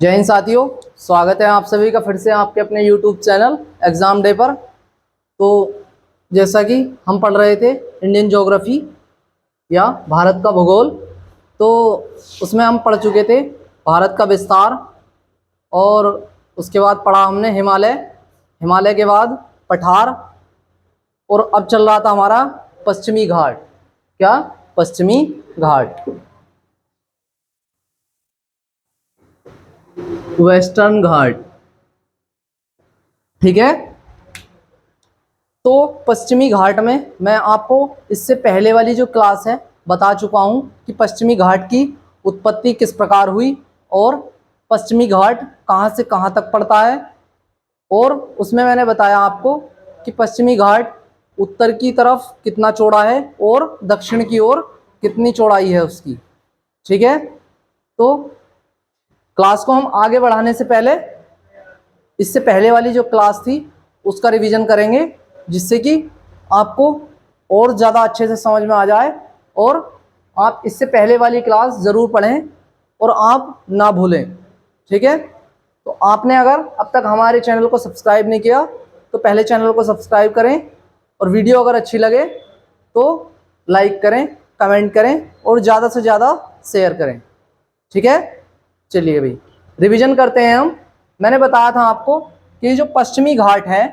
जय हिंद साथियों, स्वागत है आप सभी का फिर से आपके अपने YouTube चैनल एग्ज़ाम डे पर। तो जैसा कि हम पढ़ रहे थे इंडियन ज्योग्राफी या भारत का भूगोल, तो उसमें हम पढ़ चुके थे भारत का विस्तार, और उसके बाद पढ़ा हमने हिमालय। हिमालय के बाद पठार, और अब चल रहा था हमारा पश्चिमी घाट। क्या? पश्चिमी घाट, वेस्टर्न घाट। ठीक है। तो पश्चिमी घाट में मैं आपको इससे पहले वाली जो क्लास है बता चुका हूँ कि पश्चिमी घाट की उत्पत्ति किस प्रकार हुई, और पश्चिमी घाट कहाँ से कहाँ तक पड़ता है। और उसमें मैंने बताया आपको कि पश्चिमी घाट उत्तर की तरफ कितना चौड़ा है और दक्षिण की ओर कितनी चौड़ाई है उसकी। ठीक है। तो क्लास को हम आगे बढ़ाने से पहले इससे पहले वाली जो क्लास थी उसका रिवीजन करेंगे, जिससे कि आपको और ज़्यादा अच्छे से समझ में आ जाए, और आप इससे पहले वाली क्लास ज़रूर पढ़ें और आप ना भूलें। ठीक है। तो आपने अगर अब तक हमारे चैनल को सब्सक्राइब नहीं किया तो पहले चैनल को सब्सक्राइब करें, और वीडियो अगर अच्छी लगे तो लाइक करें, कमेंट करें और ज़्यादा से ज़्यादा शेयर करें। ठीक है। चलिए भाई रिवीजन करते हैं हम। मैंने बताया था आपको कि जो पश्चिमी घाट है,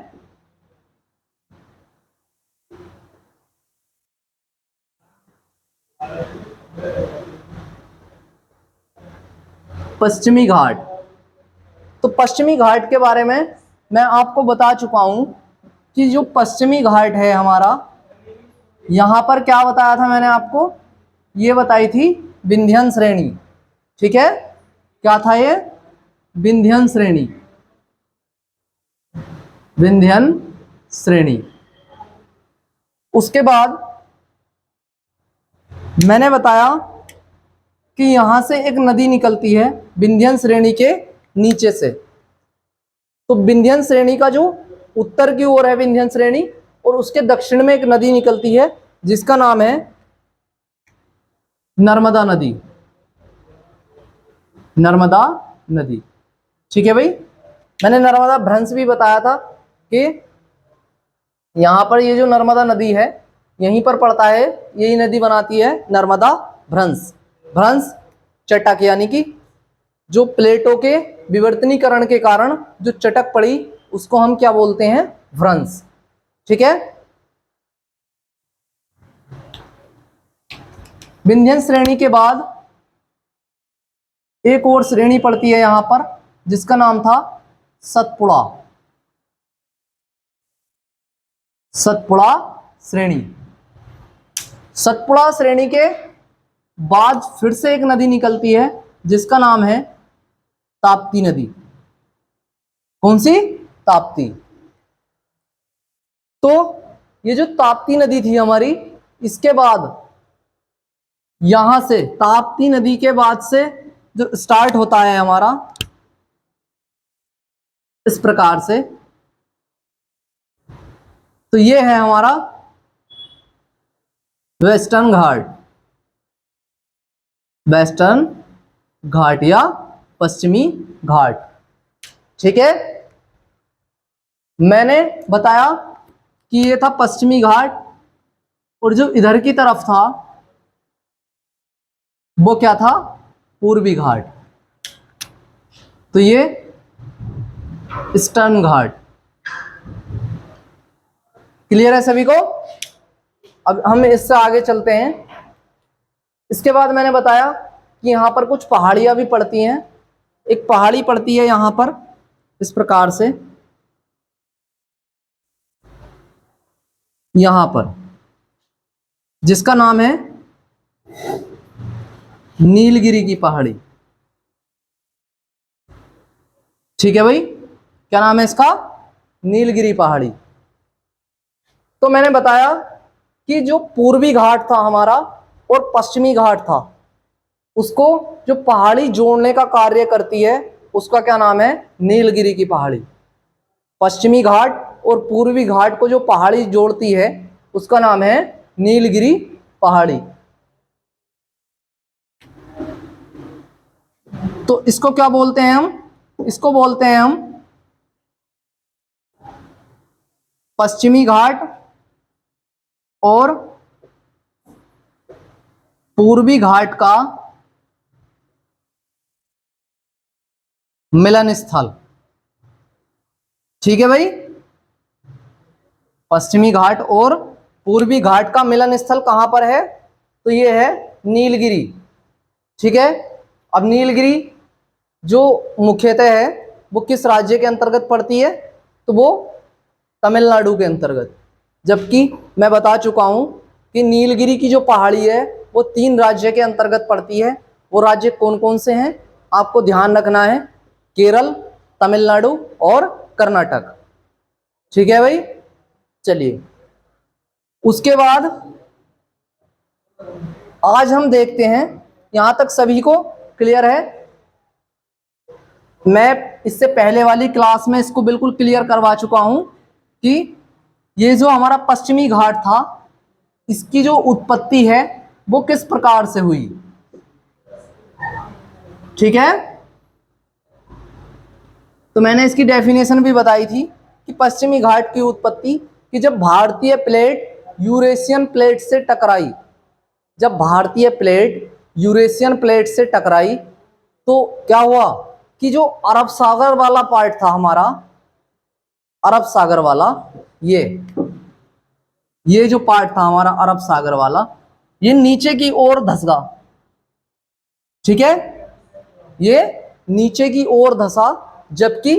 पश्चिमी घाट, तो पश्चिमी घाट के बारे में मैं आपको बता चुका हूं कि जो पश्चिमी घाट है हमारा, यहां पर क्या बताया था मैंने आपको, ये बताई थी विंध्यन श्रेणी। ठीक है। क्या था ये? विंध्यन श्रेणी, विंध्यन श्रेणी। उसके बाद मैंने बताया कि यहां से एक नदी निकलती है विंध्यन श्रेणी के नीचे से। तो विंध्यन श्रेणी का जो उत्तर की ओर है विंध्यन श्रेणी, और उसके दक्षिण में एक नदी निकलती है जिसका नाम है नर्मदा नदी। नर्मदा नदी। ठीक है भाई। मैंने नर्मदा भ्रंश भी बताया था कि यहां पर ये जो नर्मदा नदी है यहीं पर पड़ता है, यही नदी बनाती है नर्मदा भ्रंश। भ्रंश चटक, यानी कि जो प्लेटों के विवर्तनीकरण के कारण जो चटक पड़ी उसको हम क्या बोलते हैं? भ्रंश। ठीक है। विंध्यन श्रेणी के बाद एक और श्रेणी पड़ती है यहां पर जिसका नाम था सतपुड़ा। सतपुड़ा श्रेणी। सतपुड़ा श्रेणी के बाद फिर से एक नदी निकलती है जिसका नाम है ताप्ती नदी। कौन सी? ताप्ती। तो ये जो ताप्ती नदी थी हमारी, इसके बाद यहां से ताप्ती नदी के बाद से जो स्टार्ट होता है हमारा इस प्रकार से, तो ये है हमारा वेस्टर्न घाट। वेस्टर्न घाट या पश्चिमी घाट। ठीक है। मैंने बताया कि ये था पश्चिमी घाट, और जो इधर की तरफ था वो क्या था? पूर्वी घाट। तो ये ईस्टर्न घाट। क्लियर है सभी को? अब हम इससे आगे चलते हैं। इसके बाद मैंने बताया कि यहां पर कुछ पहाड़ियां भी पड़ती हैं। एक पहाड़ी पड़ती है यहां पर इस प्रकार से, यहां पर, जिसका नाम है नीलगिरी की पहाड़ी। ठीक है भाई। क्या नाम है इसका? नीलगिरी पहाड़ी। तो मैंने बताया कि जो पूर्वी घाट था हमारा और पश्चिमी घाट था, उसको जो पहाड़ी जोड़ने का कार्य करती है उसका क्या नाम है? नीलगिरी की पहाड़ी। पश्चिमी घाट और पूर्वी घाट को जो पहाड़ी जोड़ती है उसका नाम है नीलगिरी पहाड़ी। तो इसको क्या बोलते हैं हम? इसको बोलते हैं हम पश्चिमी घाट और पूर्वी घाट का मिलन स्थल। ठीक है भाई, पश्चिमी घाट और पूर्वी घाट का मिलन स्थल कहां पर है? तो ये है नीलगिरी। ठीक है, अब नीलगिरी जो मुख्यतः है वो किस राज्य के अंतर्गत पड़ती है? तो वो तमिलनाडु के अंतर्गत। जबकि मैं बता चुका हूं कि नीलगिरी की जो पहाड़ी है वो 3 राज्य के अंतर्गत पड़ती है। वो राज्य कौन कौन से हैं आपको ध्यान रखना है? केरल, तमिलनाडु और कर्नाटक। ठीक है भाई, चलिए उसके बाद आज हम देखते हैं, यहां तक सभी को क्लियर है? मैं इससे पहले वाली क्लास में इसको बिल्कुल क्लियर करवा चुका हूं कि ये जो हमारा पश्चिमी घाट था इसकी जो उत्पत्ति है वो किस प्रकार से हुई। ठीक है, तो मैंने इसकी डेफिनेशन भी बताई थी कि पश्चिमी घाट की उत्पत्ति कि जब भारतीय प्लेट यूरेशियन प्लेट से टकराई, जब भारतीय प्लेट यूरेशियन प्लेट से टकराई तो क्या हुआ कि जो अरब सागर वाला पार्ट था हमारा, अरब सागर वाला, ये जो पार्ट था हमारा अरब सागर वाला, ये नीचे की ओर धंसा। ठीक है, ये नीचे की ओर धंसा, जबकि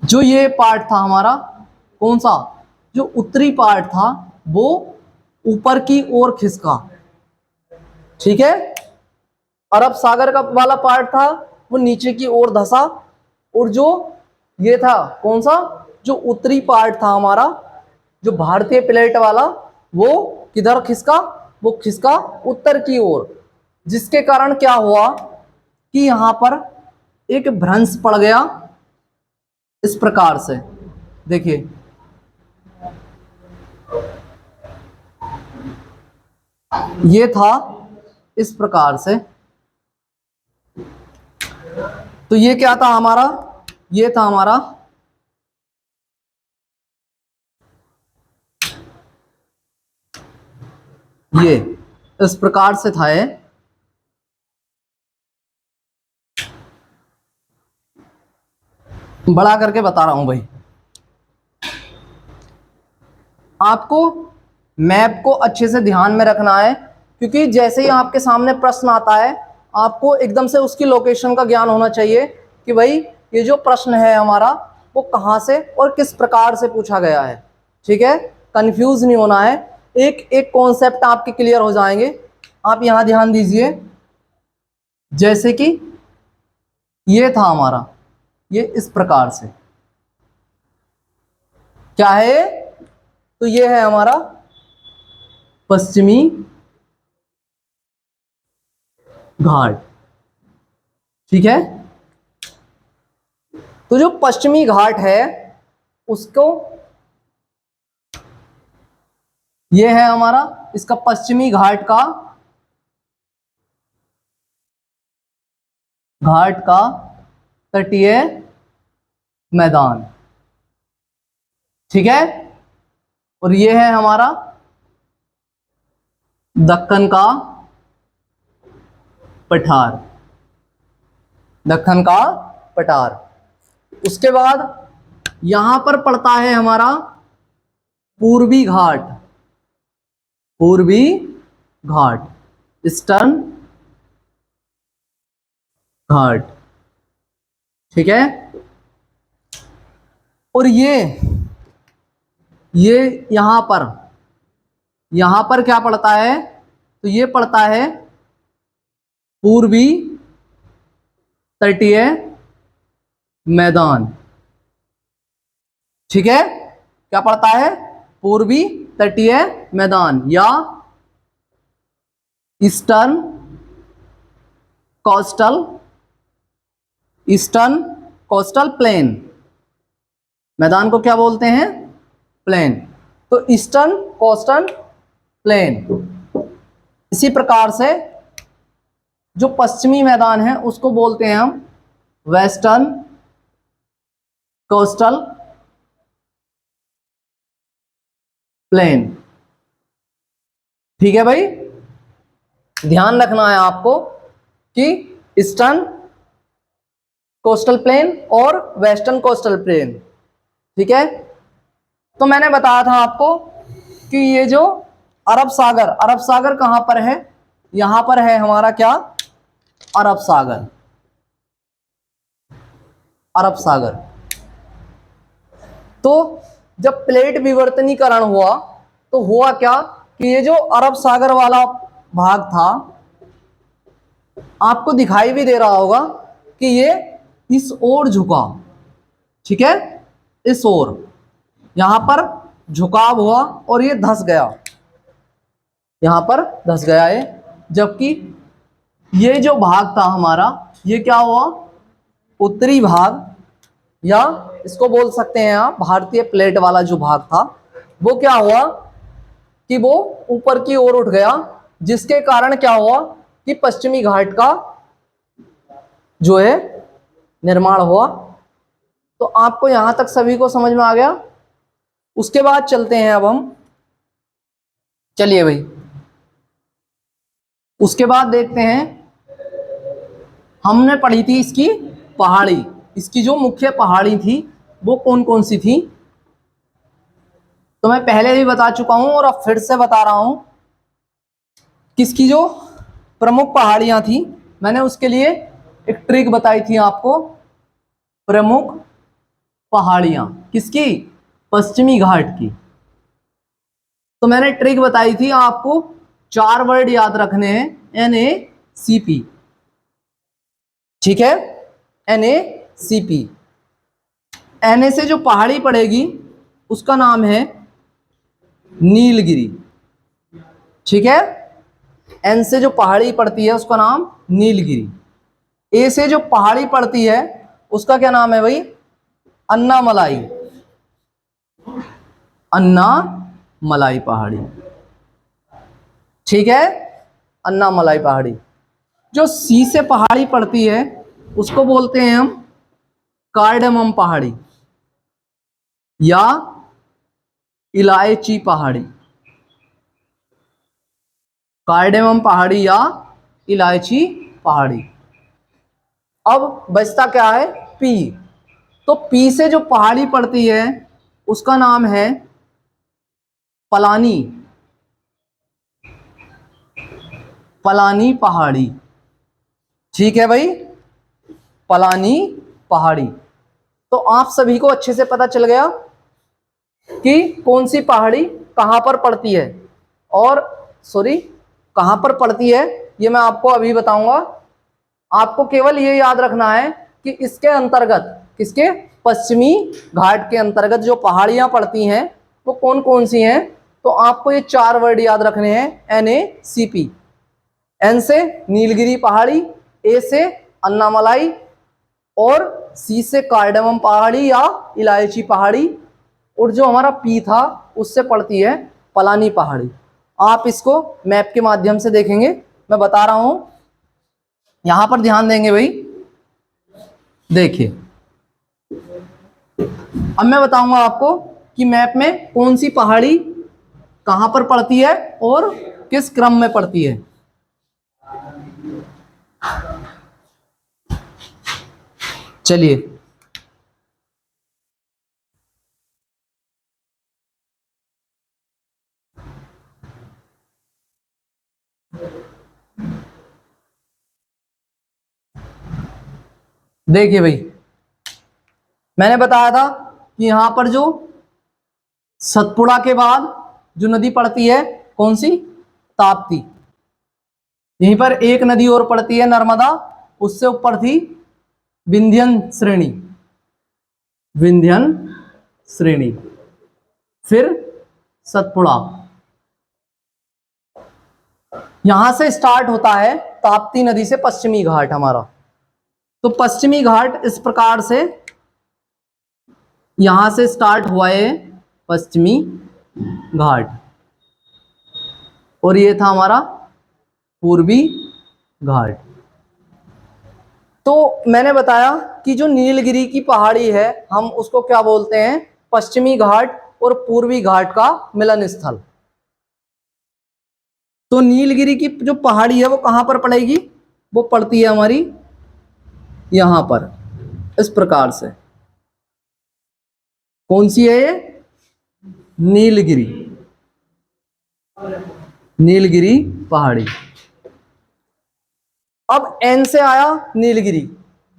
जो ये पार्ट था हमारा, कौन सा, जो उत्तरी पार्ट था वो ऊपर की ओर खिसका। ठीक है, अरब सागर का वाला पार्ट था वो नीचे की ओर धंसा, और जो ये था कौन सा, जो उत्तरी पार्ट था हमारा, जो भारतीय प्लेट वाला, वो किधर खिसका? वो खिसका उत्तर की ओर, जिसके कारण क्या हुआ कि यहां पर एक भ्रंश पड़ गया इस प्रकार से। देखिए, ये था इस प्रकार से। तो ये क्या था हमारा? ये था हमारा ये इस प्रकार से था। ये बड़ा करके बता रहा हूं भाई, आपको मैप को अच्छे से ध्यान में रखना है, क्योंकि जैसे ही आपके सामने प्रश्न आता है आपको एकदम से उसकी लोकेशन का ज्ञान होना चाहिए कि भाई ये जो प्रश्न है हमारा वो कहाँ से और किस प्रकार से पूछा गया है। ठीक है, कंफ्यूज नहीं होना है, एक एक कॉन्सेप्ट आपके क्लियर हो जाएंगे। आप यहां ध्यान दीजिए, जैसे कि ये था हमारा, ये इस प्रकार से क्या है? तो ये है हमारा पश्चिमी घाट। ठीक है, तो जो पश्चिमी घाट है उसको, ये है हमारा इसका पश्चिमी घाट का तटीय मैदान। ठीक है, और ये है हमारा दक्कन का पठार, दक्कन का पठार। उसके बाद यहां पर पड़ता है हमारा पूर्वी घाट, पूर्वी घाट, ईस्टर्न घाट। ठीक है, और ये यहां पर क्या पड़ता है? तो ये पड़ता है पूर्वी तटीय मैदान। ठीक है, क्या पड़ता है? पूर्वी तटीय मैदान या ईस्टर्न कोस्टल प्लेन। मैदान को क्या बोलते हैं? प्लेन। तो ईस्टर्न कोस्टल प्लेन। इसी प्रकार से जो पश्चिमी मैदान है उसको बोलते हैं हम वेस्टर्न कोस्टल प्लेन। ठीक है भाई, ध्यान रखना है आपको कि ईस्टर्न कोस्टल प्लेन और वेस्टर्न कोस्टल प्लेन। ठीक है, तो मैंने बताया था आपको कि ये जो अरब सागर कहां पर है, यहां पर है हमारा क्या, अरब सागर। अरब सागर। तो जब प्लेट विवर्तनीकरण हुआ तो हुआ क्या कि ये जो अरब सागर वाला भाग था, आपको दिखाई भी दे रहा होगा कि ये इस ओर झुका। ठीक है, इस ओर यहां पर झुकाव हुआ और ये धंस गया, यहां पर धंस गया है। जबकि ये जो भाग था हमारा, ये क्या हुआ, उत्तरी भाग, या इसको बोल सकते हैं आप भारतीय प्लेट वाला जो भाग था, वो क्या हुआ कि वो ऊपर की ओर उठ गया, जिसके कारण क्या हुआ कि पश्चिमी घाट का जो है निर्माण हुआ। तो आपको यहां तक सभी को समझ में आ गया। उसके बाद चलते हैं अब हम, चलिए भाई, उसके बाद देखते हैं, हमने पढ़ी थी इसकी पहाड़ी, इसकी जो मुख्य पहाड़ी थी वो कौन कौन सी थी। तो मैं पहले भी बता चुका हूं और अब फिर से बता रहा हूं, किसकी जो प्रमुख पहाड़ियां थी, मैंने उसके लिए एक ट्रिक बताई थी आपको। प्रमुख पहाड़ियां किसकी, पश्चिमी घाट की। तो मैंने ट्रिक बताई थी आपको, 4 वर्ड याद रखने हैं, NACP। ठीक है, NACP। NA से जो पहाड़ी पड़ेगी उसका नाम है नीलगिरी। ठीक है, N से जो पहाड़ी पड़ती है उसका नाम नीलगिरी। A से जो पहाड़ी पड़ती है उसका क्या नाम है भाई, अन्नामलाई। अन्नामलाई पहाड़ी। ठीक है, अन्नामलाई पहाड़ी। जो C से पहाड़ी पड़ती है उसको बोलते हैं हम कार्डेमम पहाड़ी या इलायची पहाड़ी। कार्डेमम पहाड़ी या इलायची पहाड़ी। अब बचता क्या है, P। तो P से जो पहाड़ी पड़ती है उसका नाम है पलानी। पलानी पहाड़ी। ठीक है भाई, पलानी पहाड़ी। तो आप सभी को अच्छे से पता चल गया कि कौन सी पहाड़ी कहां पर पड़ती है, और सॉरी कहां पर पड़ती है ये मैं आपको अभी बताऊंगा। आपको केवल ये याद रखना है कि इसके अंतर्गत, किसके, पश्चिमी घाट के अंतर्गत जो पहाड़ियां पड़ती हैं वो कौन कौन सी हैं। तो आपको ये 4 वर्ड याद रखने हैं, NACP। N से नीलगिरी पहाड़ी, A से अन्नामलाई, और C से कार्डेमम पहाड़ी या इलायची पहाड़ी, और जो हमारा P था उससे पड़ती है पलानी पहाड़ी। आप इसको मैप के माध्यम से देखेंगे, मैं बता रहा हूं, यहां पर ध्यान देंगे भाई। देखिए, अब मैं बताऊंगा आपको कि मैप में कौन सी पहाड़ी कहां पर पड़ती है और किस क्रम में पड़ती है। चलिए, देखिए भाई, मैंने बताया था कि यहां पर जो सतपुड़ा के बाद जो नदी पड़ती है कौन सी, ताप्ती। यहीं पर एक नदी और पड़ती है नर्मदा, उससे ऊपर थी विंध्यन श्रेणी। विंध्यन श्रेणी, फिर सतपुड़ा। यहां से स्टार्ट होता है ताप्ती नदी से पश्चिमी घाट हमारा। तो पश्चिमी घाट इस प्रकार से यहां से स्टार्ट हुआ है पश्चिमी घाट, और ये था हमारा पूर्वी घाट। तो मैंने बताया कि जो नीलगिरी की पहाड़ी है हम उसको क्या बोलते हैं, पश्चिमी घाट और पूर्वी घाट का मिलन स्थल। तो नीलगिरी की जो पहाड़ी है वो कहां पर पड़ेगी, वो पड़ती है हमारी यहां पर, इस प्रकार से। कौन सी है ये, नीलगिरी, नीलगिरी पहाड़ी। अब एन से आया नीलगिरी।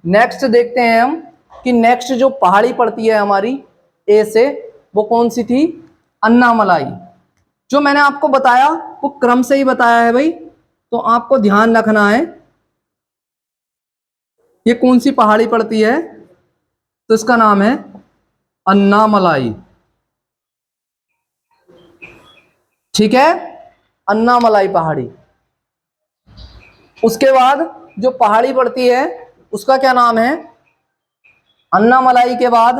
नेक्स्ट देखते हैं हम कि नेक्स्ट जो पहाड़ी पड़ती है हमारी ए से, वो कौन सी थी, अन्नामलाई। जो मैंने आपको बताया वो क्रम से ही बताया है भाई, तो आपको ध्यान रखना है। ये कौन सी पहाड़ी पड़ती है, तो इसका नाम है अन्नामलाई। ठीक है, अन्नामलाई पहाड़ी। उसके बाद जो पहाड़ी पड़ती है उसका क्या नाम है, अन्नामलाई के बाद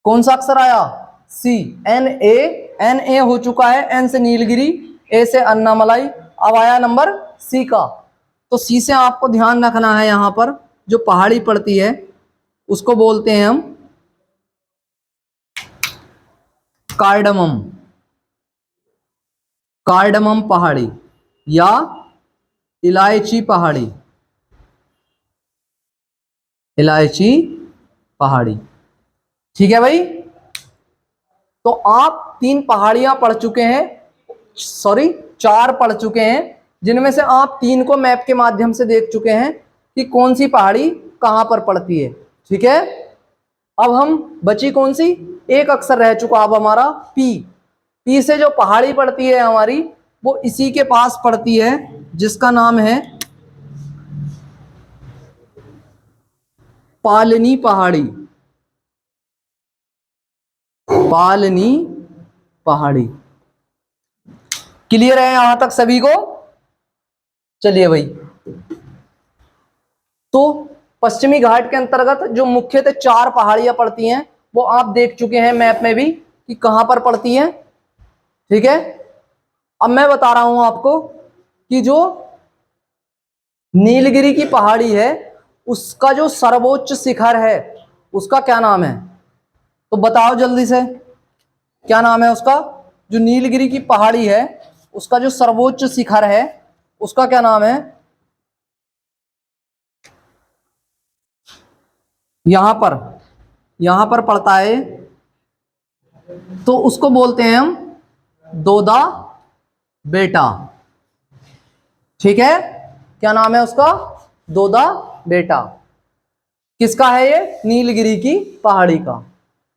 कौन सा अक्षर आया, सी, एन ए। एन ए हो चुका है, एन से नीलगिरी, ए से अन्नामलाई, अब आया नंबर सी का। तो सी से आपको ध्यान रखना है, यहां पर जो पहाड़ी पड़ती है उसको बोलते हैं हम कार्डमम, कार्डमम पहाड़ी या इलायची पहाड़ी, इलायची पहाड़ी। ठीक है भाई, तो आप 3 पहाड़ियां पढ़ चुके हैं, सॉरी 4 पढ़ चुके हैं, जिनमें से आप 3 को मैप के माध्यम से देख चुके हैं कि कौन सी पहाड़ी कहां पर पड़ती है। ठीक है, अब हम बची कौन सी, एक अक्षर रह चुका अब हमारा पी। पी से जो पहाड़ी पड़ती है हमारी वो इसी के पास पड़ती है, जिसका नाम है पालनी पहाड़ी, पालनी पहाड़ी। क्लियर है यहां तक सभी को, चलिए भाई। तो पश्चिमी घाट के अंतर्गत जो मुख्यतः 4 पहाड़ियां पड़ती हैं वो आप देख चुके हैं मैप में भी कि कहां पर पड़ती हैं। ठीक है, अब मैं बता रहा हूं आपको कि जो नीलगिरी की पहाड़ी है उसका जो सर्वोच्च शिखर है उसका क्या नाम है, तो बताओ जल्दी से, क्या नाम है उसका। जो नीलगिरी की पहाड़ी है उसका जो सर्वोच्च शिखर है उसका क्या नाम है, यहां पर पड़ता है, तो उसको बोलते हैं हम दोदा बेटा। ठीक है, क्या नाम है उसका, दोदा बेटा। किसका है ये, नीलगिरी की पहाड़ी का।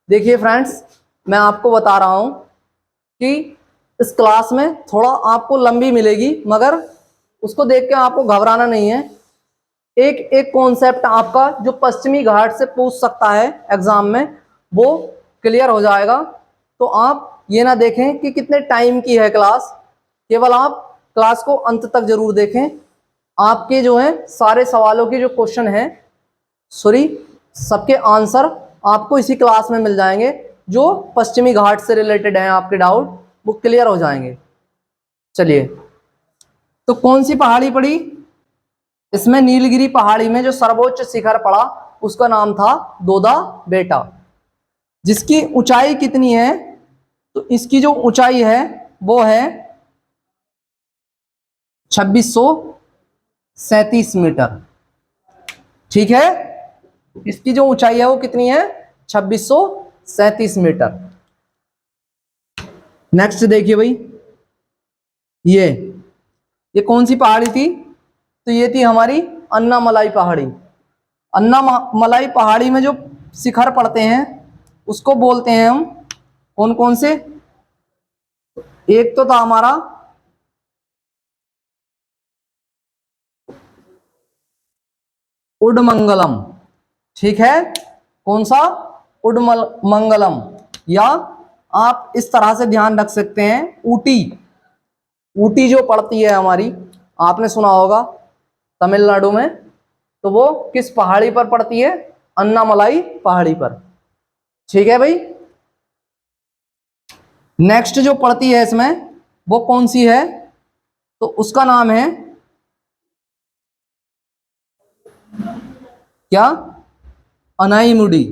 देखिए फ्रेंड्स, मैं आपको बता रहा हूं कि इस क्लास में थोड़ा आपको लंबी मिलेगी, मगर उसको देख के आपको घबराना नहीं है। एक एक कॉन्सेप्ट आपका जो पश्चिमी घाट से पूछ सकता है एग्जाम में वो क्लियर हो जाएगा। तो आप ये ना देखें कि कितने टाइम की है क्लास, केवल आप क्लास को अंत तक जरूर देखें। आपके जो है सारे सवालों के जो क्वेश्चन हैं, सॉरी सबके आंसर आपको इसी क्लास में मिल जाएंगे। जो पश्चिमी घाट से रिलेटेड हैं आपके डाउट वो क्लियर हो जाएंगे। चलिए, तो कौन सी पहाड़ी पड़ी इसमें, नीलगिरी पहाड़ी में जो सर्वोच्च शिखर पड़ा उसका नाम था दोदा बेटा। जिसकी ऊंचाई कितनी है, तो इसकी जो ऊंचाई है वो है 2637 मीटर। ठीक है, इसकी जो ऊंचाई है वो कितनी है, 2637 मीटर। नेक्स्ट देखिए भाई, ये कौन सी पहाड़ी थी, तो ये थी हमारी अन्नामलाई पहाड़ी। अन्नामलाई पहाड़ी में जो शिखर पड़ते हैं उसको बोलते हैं हम कौन कौन से, एक तो था हमारा उडमंगलम। ठीक है, कौन सा, उडमंगलम, या आप इस तरह से ध्यान रख सकते हैं ऊटी। ऊटी जो पड़ती है हमारी, आपने सुना होगा तमिलनाडु में, तो वो किस पहाड़ी पर पड़ती है, अन्नामलाई पहाड़ी पर। ठीक है भाई, नेक्स्ट जो पड़ती है इसमें वो कौन सी है, तो उसका नाम है क्या? अनाईमुडी।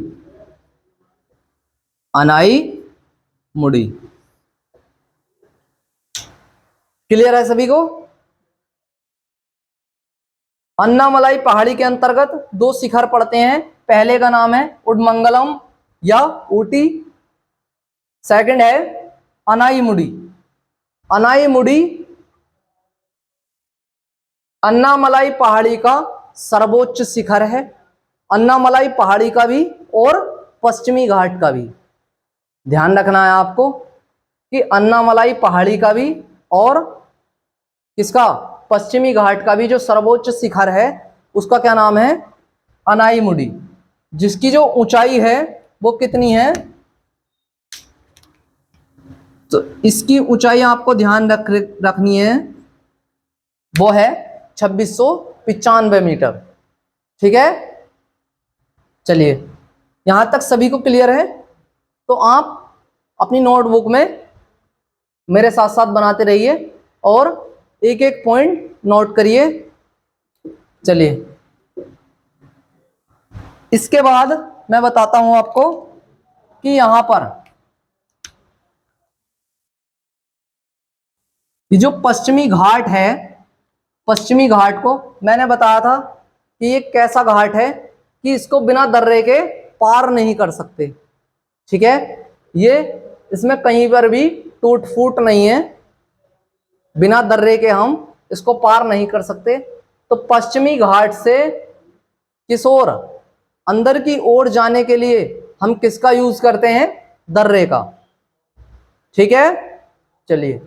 अनाईमुडी। क्लियर है सभी को? अन्नामलाई पहाड़ी के अंतर्गत दो शिखर पड़ते हैं। पहले का नाम है उडमंगलम या ऊटी, सेकंड है अनाईमुडी। अनाईमुडी अन्नामलाई पहाड़ी का सर्वोच्च शिखर है। अन्नामलाई पहाड़ी का भी और पश्चिमी घाट का भी ध्यान रखना है आपको कि अन्नामलाई पहाड़ी का भी और किसका, पश्चिमी घाट का भी जो सर्वोच्च शिखर है उसका क्या नाम है? अनाईमुडी। जिसकी जो ऊंचाई है वो कितनी है? तो इसकी ऊंचाई आपको ध्यान रखनी है, वो है 2695 मीटर। ठीक है, चलिए यहां तक सभी को क्लियर है? तो आप अपनी नोटबुक में मेरे साथ साथ बनाते रहिए और एक एक पॉइंट नोट करिए। चलिए इसके बाद मैं बताता हूं आपको कि यहां पर ये जो पश्चिमी घाट है, पश्चिमी घाट को मैंने बताया था कि ये कैसा घाट है कि इसको बिना दर्रे के पार नहीं कर सकते। ठीक है, ये इसमें कहीं पर भी टूट फूट नहीं है, बिना दर्रे के हम इसको पार नहीं कर सकते। तो पश्चिमी घाट से किस ओर, अंदर की ओर जाने के लिए हम किसका यूज करते हैं? दर्रे का। ठीक है, चलिए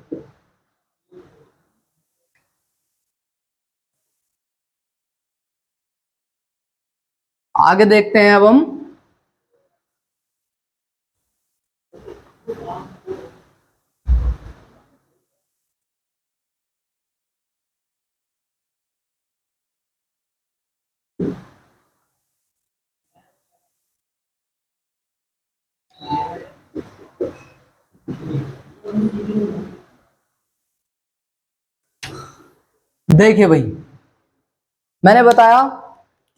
आगे देखते हैं अब हम। देखिए भाई, मैंने बताया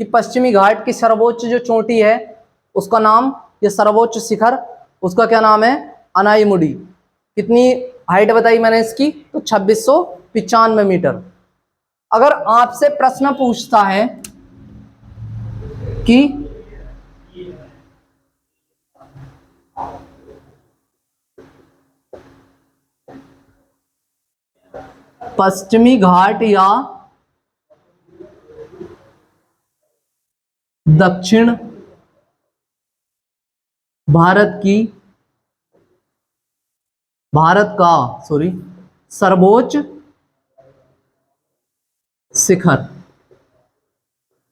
कि पश्चिमी घाट की सर्वोच्च जो चोटी है उसका नाम, ये सर्वोच्च शिखर, उसका क्या नाम है? अनाईमुडी। कितनी हाइट बताई मैंने इसकी? तो 2695 मीटर। अगर आपसे प्रश्न पूछता है कि पश्चिमी घाट या दक्षिण भारत का सर्वोच्च शिखर,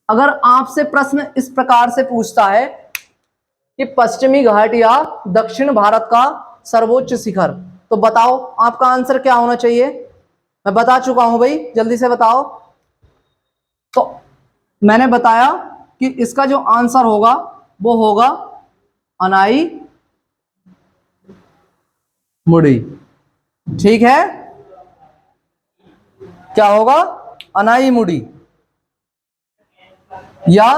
अगर आपसे प्रश्न इस प्रकार से पूछता है कि पश्चिमी घाट या दक्षिण भारत का सर्वोच्च शिखर, तो बताओ आपका आंसर क्या होना चाहिए? मैं बता चुका हूं भाई, जल्दी से बताओ। तो मैंने बताया कि इसका जो आंसर होगा वो होगा अनाई मुड़ी। ठीक है, क्या होगा? अनाई मुड़ी या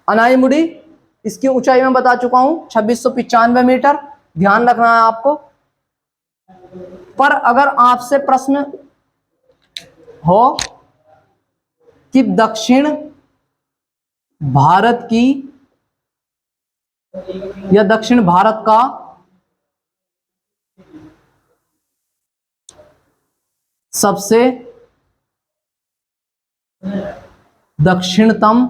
अनाईमुडी। इसकी ऊंचाई मैं बता चुका हूं 2695 मीटर। ध्यान रखना है आपको। पर अगर आपसे प्रश्न हो कि दक्षिण भारत की या दक्षिण भारत का सबसे दक्षिणतम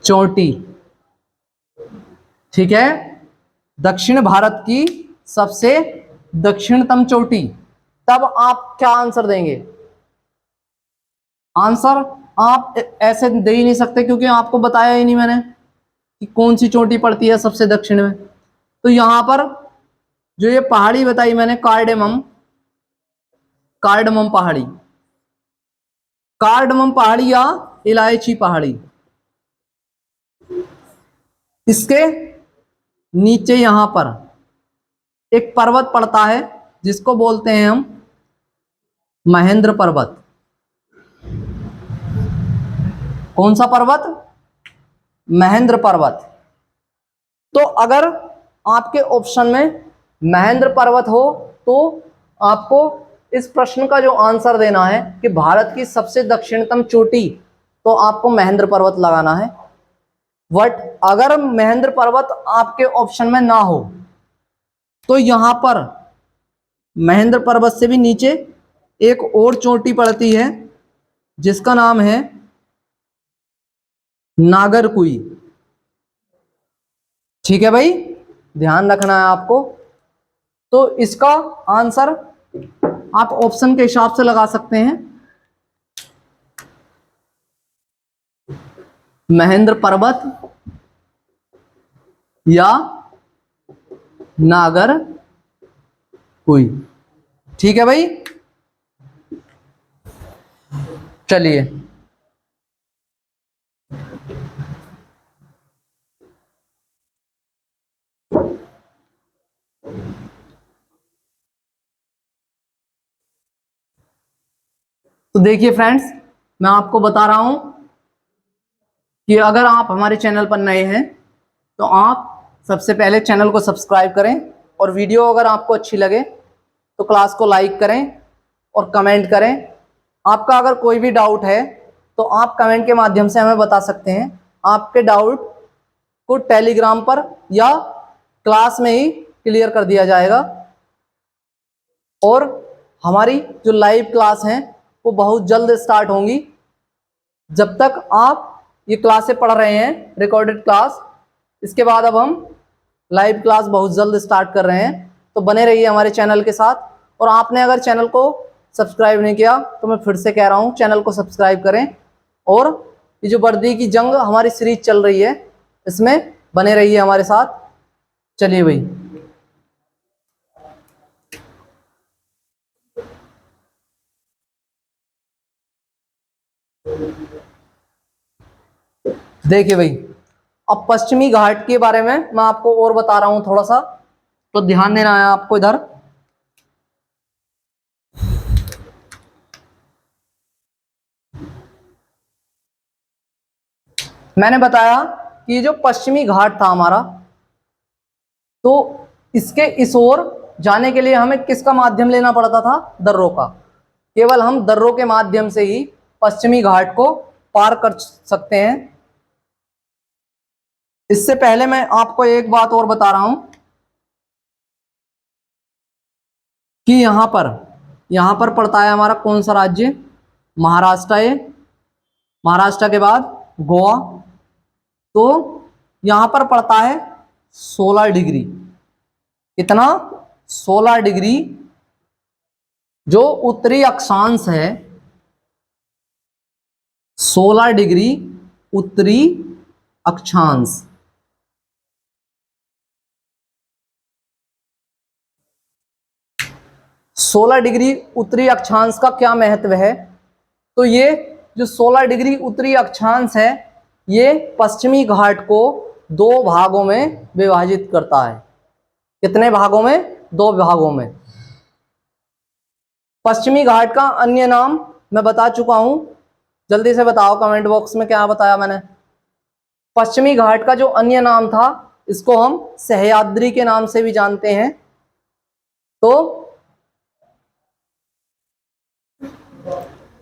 चोटी, ठीक है, दक्षिण भारत की सबसे दक्षिणतम चोटी, तब आप क्या आंसर देंगे? आंसर आप ऐसे दे ही नहीं सकते क्योंकि आपको बताया ही नहीं मैंने कि कौन सी चोटी पड़ती है सबसे दक्षिण में। तो यहां पर जो ये पहाड़ी बताई मैंने, कार्डेमम, कार्डमम पहाड़ी, कार्डमम पहाड़ी या इलायची पहाड़ी, इसके नीचे यहां पर एक पर्वत पड़ता है जिसको बोलते हैं हम महेंद्र पर्वत। कौन सा पर्वत? महेंद्र पर्वत। तो अगर आपके ऑप्शन में महेंद्र पर्वत हो तो आपको इस प्रश्न का जो आंसर देना है कि भारत की सबसे दक्षिणतम चोटी, तो आपको महेंद्र पर्वत लगाना है। बट अगर महेंद्र पर्वत आपके ऑप्शन में ना हो तो यहां पर महेंद्र पर्वत से भी नीचे एक और चोटी पड़ती है जिसका नाम है नागरकुई। ठीक है भाई, ध्यान रखना है आपको। तो इसका आंसर आप ऑप्शन के हिसाब से लगा सकते हैं, महेंद्र पर्वत या नागरकुई। ठीक है भाई, चलिए तो देखिए फ्रेंड्स, मैं आपको बता रहा हूं कि अगर आप हमारे चैनल पर नए हैं तो आप सबसे पहले चैनल को सब्सक्राइब करें, और वीडियो अगर आपको अच्छी लगे तो क्लास को लाइक करें और कमेंट करें। आपका अगर कोई भी डाउट है तो आप कमेंट के माध्यम से हमें बता सकते हैं। आपके डाउट को टेलीग्राम पर या क्लास में ही क्लियर कर दिया जाएगा। और हमारी जो लाइव क्लास हैं वो बहुत जल्द स्टार्ट होंगी। जब तक आप ये क्लासें पढ़ रहे हैं रिकॉर्डेड क्लास, इसके बाद अब हम लाइव क्लास बहुत जल्द स्टार्ट कर रहे हैं, तो बने रहिए हमारे चैनल के साथ। और आपने अगर चैनल को सब्सक्राइब नहीं किया तो मैं फिर से कह रहा हूँ, चैनल को सब्सक्राइब करें। और ये जो वर्दी की जंग हमारी सीरीज चल रही है इसमें बने रहिए हमारे साथ। चलिए भाई, देखिए भाई, अब पश्चिमी घाट के बारे में मैं आपको और बता रहा हूं थोड़ा सा, तो ध्यान देना है आपको। इधर मैंने बताया कि ये जो पश्चिमी घाट था हमारा, तो इसके इस ओर जाने के लिए हमें किसका माध्यम लेना पड़ता था? दर्रों का। केवल हम दर्रों के माध्यम से ही पश्चिमी घाट को पार कर सकते हैं। इससे पहले मैं आपको एक बात और बता रहा हूं कि यहां पर पड़ता है हमारा कौन सा राज्य? महाराष्ट्र है। महाराष्ट्र के बाद गोवा। तो यहां पर पड़ता है 16 डिग्री। कितना? 16 डिग्री जो उत्तरी अक्षांश है, 16 डिग्री उत्तरी अक्षांश। सोलह डिग्री उत्तरी अक्षांश का क्या महत्व है? तो ये जो 16 डिग्री उत्तरी अक्षांश है ये पश्चिमी घाट को दो भागों में विभाजित करता है। कितने भागों में? दो भागों में। पश्चिमी घाट का अन्य नाम मैं बता चुका हूं, जल्दी से बताओ कमेंट बॉक्स में क्या बताया मैंने। पश्चिमी घाट का जो अन्य नाम था इसको हम सह्याद्री के नाम से भी जानते हैं। तो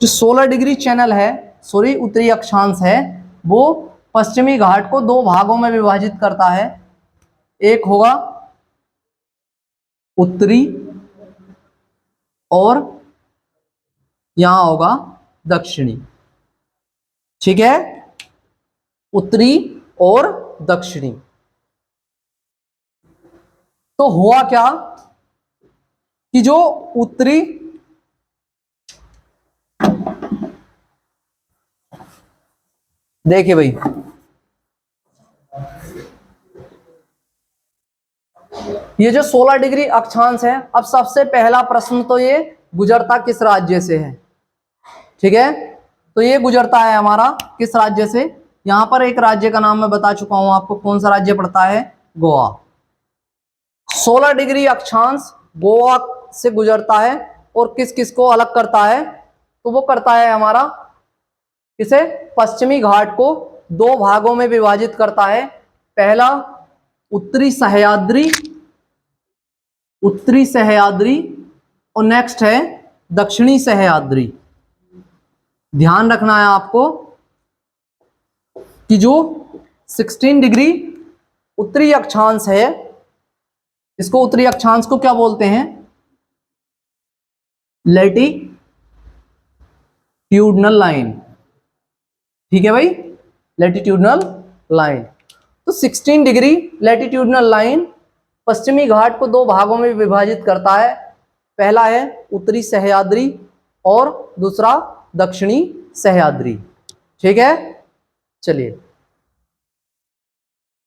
जो 16 डिग्री चैनल है, सॉरी उत्तरी अक्षांश है, वो पश्चिमी घाट को दो भागों में विभाजित करता है। एक होगा उत्तरी और यहां होगा दक्षिणी। ठीक है, उत्तरी और दक्षिणी। तो हुआ क्या कि जो उत्तरी देखिए भाई, ये जो 16 डिग्री अक्षांश है, अब सबसे पहला प्रश्न तो ये गुजरता किस राज्य से है? ठीक है, तो ये गुजरता है हमारा किस राज्य से? यहां पर एक राज्य का नाम मैं बता चुका हूं आपको, कौन सा राज्य पड़ता है? गोवा। 16 डिग्री अक्षांश गोवा से गुजरता है और किस किस को अलग करता है, तो वो करता है हमारा किसे, पश्चिमी घाट को दो भागों में विभाजित करता है। पहला उत्तरी सह्याद्री, उत्तरी सह्याद्री, और नेक्स्ट है दक्षिणी सह्याद्री। ध्यान रखना है आपको कि जो 16 डिग्री उत्तरी अक्षांश है, इसको उत्तरी अक्षांश को क्या बोलते हैं, लैटिट्यूडनल लाइन। ठीक है भाई, लैटिट्यूडनल लाइन। तो 16 डिग्री लैटिट्यूडनल लाइन पश्चिमी घाट को दो भागों में विभाजित करता है। पहला है उत्तरी सह्याद्री और दूसरा दक्षिणी सह्याद्री। ठीक है, चलिए,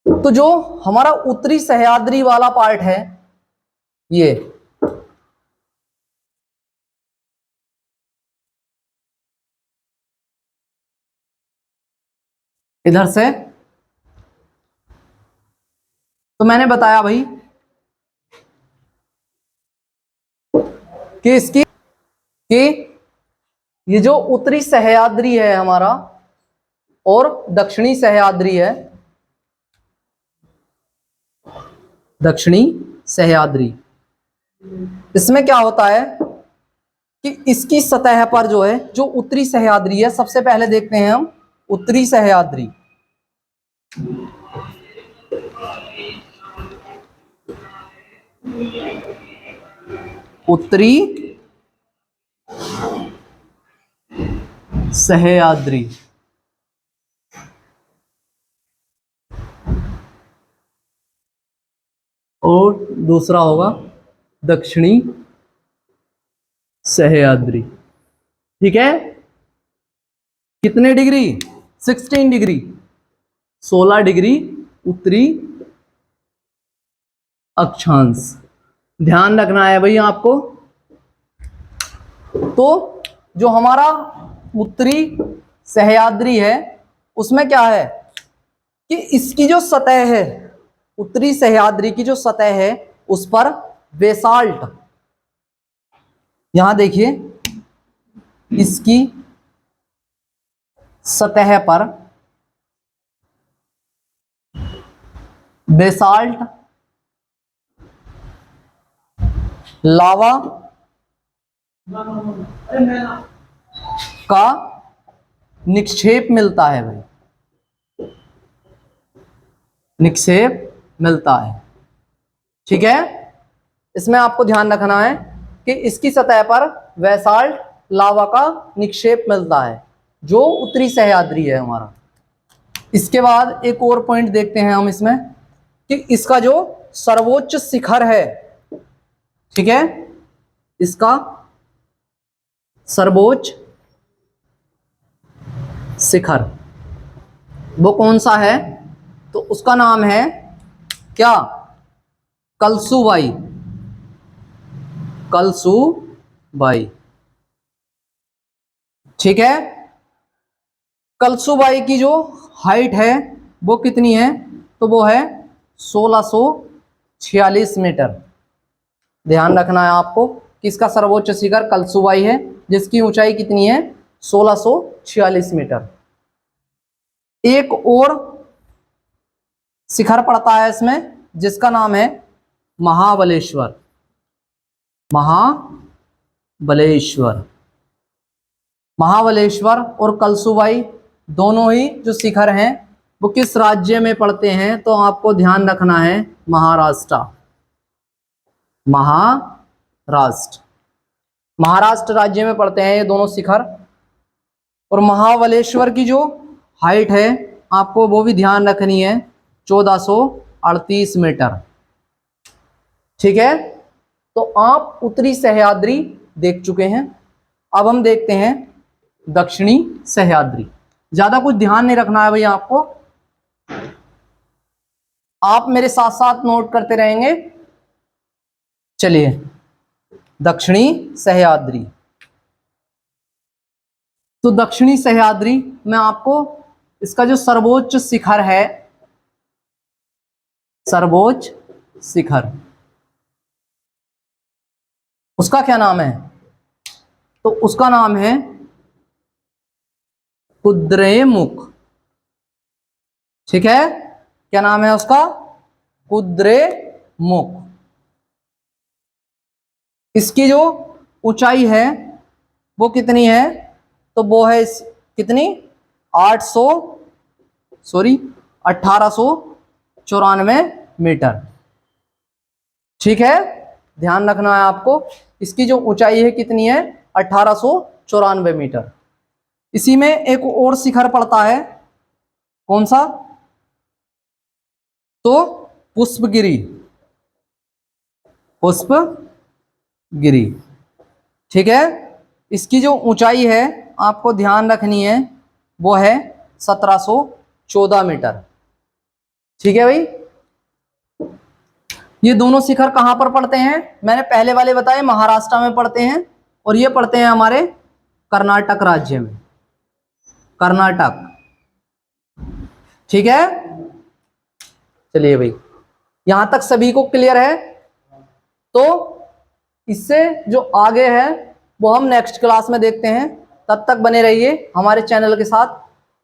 तो जो हमारा उत्तरी सह्याद्री वाला पार्ट है, ये इधर से, तो मैंने बताया भाई कि इसकी कि ये जो उत्तरी सह्याद्री है हमारा और दक्षिणी सह्याद्री है, दक्षिणी सह्याद्री, इसमें क्या होता है कि इसकी सतह पर जो है, जो उत्तरी सह्याद्री है, सबसे पहले देखते हैं हम उत्तरी सह्याद्री। उत्तरी सह्याद्री, और दूसरा होगा दक्षिणी सह्याद्री। ठीक है, कितने डिग्री, 16 डिग्री, 16 डिग्री उत्तरी अक्षांश। ध्यान रखना है भाई आपको। तो जो हमारा उत्तरी सह्याद्री है, उसमें क्या है कि इसकी जो सतह है, उत्तरी सह्याद्री की जो सतह है, उस पर बेसाल्ट, यहां देखिए, इसकी सतह पर बेसाल्ट लावा का निक्षेप मिलता है भाई, निक्षेप मिलता है। ठीक है, इसमें आपको ध्यान रखना है कि इसकी सतह पर बेसाल्ट लावा का निक्षेप मिलता है, जो उत्तरी सह्याद्री है हमारा। इसके बाद एक और पॉइंट देखते हैं हम इसमें कि इसका जो सर्वोच्च शिखर है, ठीक है, इसका सर्वोच्च शिखर वो कौन सा है, तो उसका नाम है क्या, कलसुबाई, कलसुबाई। ठीक है, कलसुबाई की जो हाइट है वो कितनी है, तो वो है 1646 मीटर। ध्यान रखना है आपको कि इसका सर्वोच्च शिखर कलसुबाई है, जिसकी ऊंचाई कितनी है, 1646 मीटर। एक और शिखर पड़ता है इसमें, जिसका नाम है महाबलेश्वर, महाबलेश्वर। महाबलेश्वर और कलसुबाई दोनों ही जो शिखर हैं वो किस राज्य में पड़ते हैं, तो आपको ध्यान रखना है महाराष्ट्र, महाराष्ट्र, महाराष्ट्र राज्य में पड़ते हैं ये दोनों शिखर। और महाबलेश्वर की जो हाइट है आपको वो भी ध्यान रखनी है, 1438 मीटर। ठीक है, तो आप उत्तरी सह्याद्री देख चुके हैं। अब हम देखते हैं दक्षिणी सह्याद्री। ज्यादा कुछ ध्यान नहीं रखना है भैया आपको, आप मेरे साथ साथ नोट करते रहेंगे। चलिए, दक्षिणी सह्याद्री। तो दक्षिणी सह्याद्री में आपको इसका जो सर्वोच्च शिखर है, सर्वोच्च शिखर उसका क्या नाम है? तो उसका नाम है कुद्रेमुख। ठीक है, क्या नाम है उसका? कुद्रेमुख। इसकी जो ऊंचाई है वो कितनी है? तो वो है कितनी? 1894 मीटर। ठीक है, ध्यान रखना है आपको, इसकी जो ऊंचाई है कितनी है? 1894 मीटर। इसी में एक और शिखर पड़ता है, कौन सा? तो पुष्पगिरी। पुष्पगिरी। ठीक है, इसकी जो ऊंचाई है आपको ध्यान रखनी है वो है 1714 मीटर। ठीक है भाई, ये दोनों शिखर कहां पर पड़ते हैं? मैंने पहले वाले बताए महाराष्ट्र में पड़ते हैं, और ये पड़ते हैं हमारे कर्नाटक राज्य में, कर्नाटक। ठीक है, चलिए भाई, यहां तक सभी को क्लियर है? तो इससे जो आगे है वो हम नेक्स्ट क्लास में देखते हैं। तब तक बने रहिए हमारे चैनल के साथ।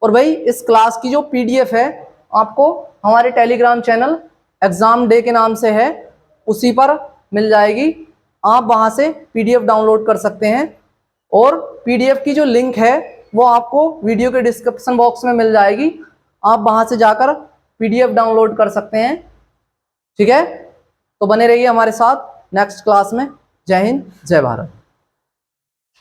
और भाई, इस क्लास की जो पीडीएफ है आपको हमारे टेलीग्राम चैनल एग्जाम डे के नाम से है, उसी पर मिल जाएगी। आप वहां से पीडीएफ डाउनलोड कर सकते हैं, और पीडीएफ की जो लिंक है वो आपको वीडियो के डिस्क्रिप्शन बॉक्स में मिल जाएगी। आप वहां से जाकर पीडीएफ डाउनलोड कर सकते हैं। ठीक है, तो बने रहिए हमारे साथ नेक्स्ट क्लास में। जय हिंद, जय भारत।